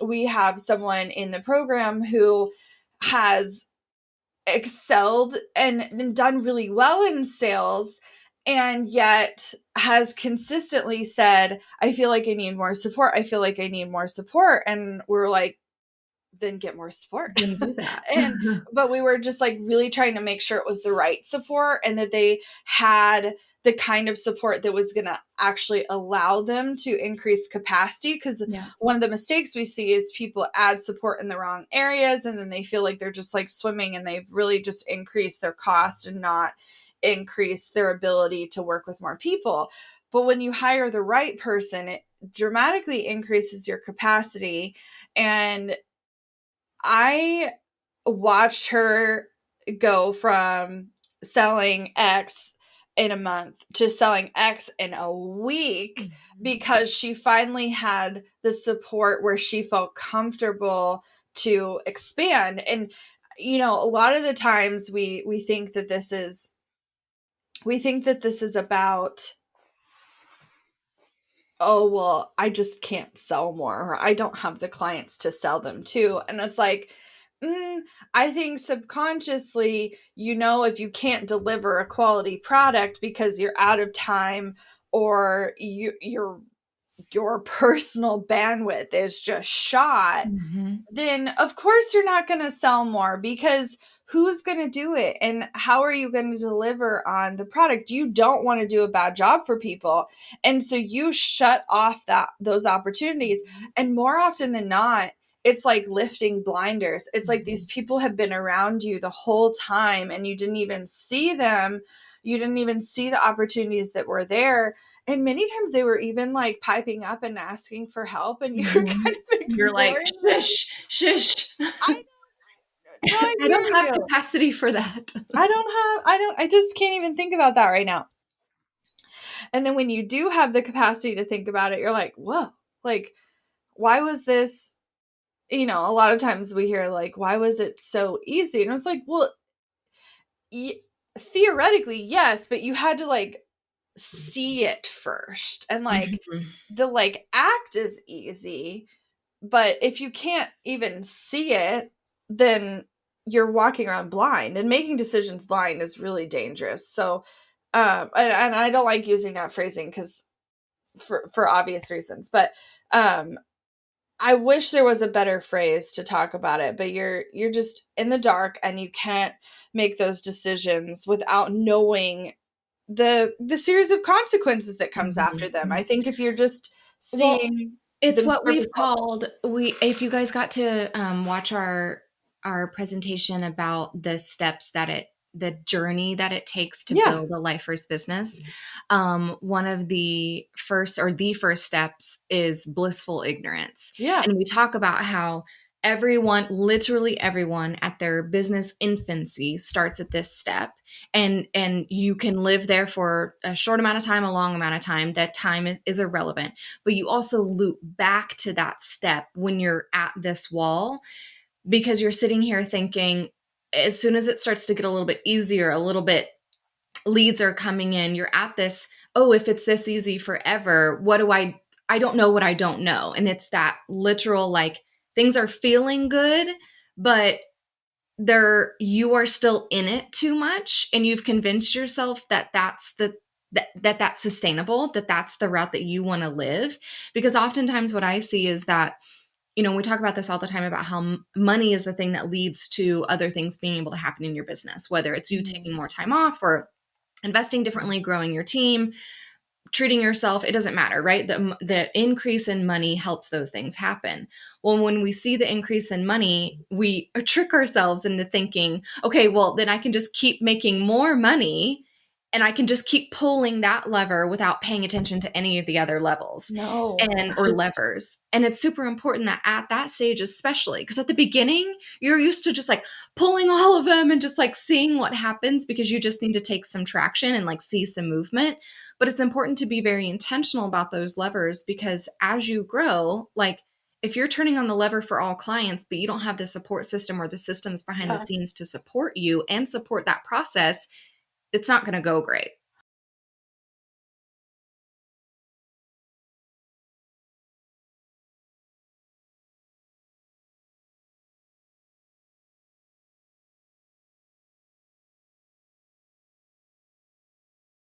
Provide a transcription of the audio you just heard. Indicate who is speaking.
Speaker 1: we have someone in the program who has excelled and done really well in sales, and yet has consistently said, I feel like I need more support. I feel like I need more support. And we're like, then get more support.
Speaker 2: Then do that.
Speaker 1: But we were just like really trying to make sure it was the right support and that they had the kind of support that was going to actually allow them to increase capacity. Because one of the mistakes we see is people add support in the wrong areas, and then they feel like they're just like swimming and they've really just increased their cost and not increased their ability to work with more people. But when you hire the right person, it dramatically increases your capacity. And I watched her go from selling X in a month to selling X in a week because she finally had the support where she felt comfortable to expand. And, you know, a lot of the times we think that this is about, oh, well, I just can't sell more, or I don't have the clients to sell them to. And it's like, I think subconsciously, you know, if you can't deliver a quality product because you're out of time, or your personal bandwidth is just shot, then of course you're not going to sell more, because who's going to do it? And how are you going to deliver on the product? You don't want to do a bad job for people. And so you shut off those opportunities. And more often than not, it's like lifting blinders. It's like these people have been around you the whole time and you didn't even see them. You didn't even see the opportunities that were there. And many times they were even like piping up and asking for help, and you're kind of ignoring
Speaker 2: You're like, shush. I don't have capacity for that.
Speaker 1: I just can't even think about that right now. And then when you do have the capacity to think about it, you're like, whoa, like, why was this, you know, a lot of times we hear like, why was it so easy? And it's like, well, theoretically, yes, but you had to like see it first. And like the like act is easy, but if you can't even see it, then you're walking around blind, and making decisions blind is really dangerous. So and I don't like using that phrasing because for obvious reasons, but I wish there was a better phrase to talk about it. But you're just in the dark, and you can't make those decisions without knowing the series of consequences that comes after them. I think if you're just seeing,
Speaker 2: it's what we've called, if you guys got to watch our presentation about the steps the journey that it takes to build a life first business. One of the first steps is blissful ignorance. And we talk about how literally everyone at their business infancy starts at this step, and you can live there for a short amount of time, a long amount of time. That time is irrelevant, but you also loop back to that step when you're at this wall, because you're sitting here thinking, as soon as it starts to get a little bit easier, a little bit leads are coming in, you're at this, oh, if it's this easy forever, I don't know what I don't know. And it's that literal, like, things are feeling good, but you are still in it too much. And you've convinced yourself that that's sustainable, that's the route that you want to live. Because oftentimes what I see is that, you know, we talk about this all the time about how money is the thing that leads to other things being able to happen in your business, whether it's you taking more time off or investing differently, growing your team, treating yourself. It doesn't matter, right? The increase in money helps those things happen. Well, when we see the increase in money, we trick ourselves into thinking, okay, well, then I can just keep making more money, and I can just keep pulling that lever without paying attention to any of the other levels or levers. And it's super important that at that stage, especially because at the beginning, you're used to just like pulling all of them and just like seeing what happens, because you just need to take some traction and like see some movement. But it's important to be very intentional about those levers, because as you grow, like, if you're turning on the lever for all clients, but you don't have the support system or the systems behind the scenes to support you and support that process, it's not going to go great.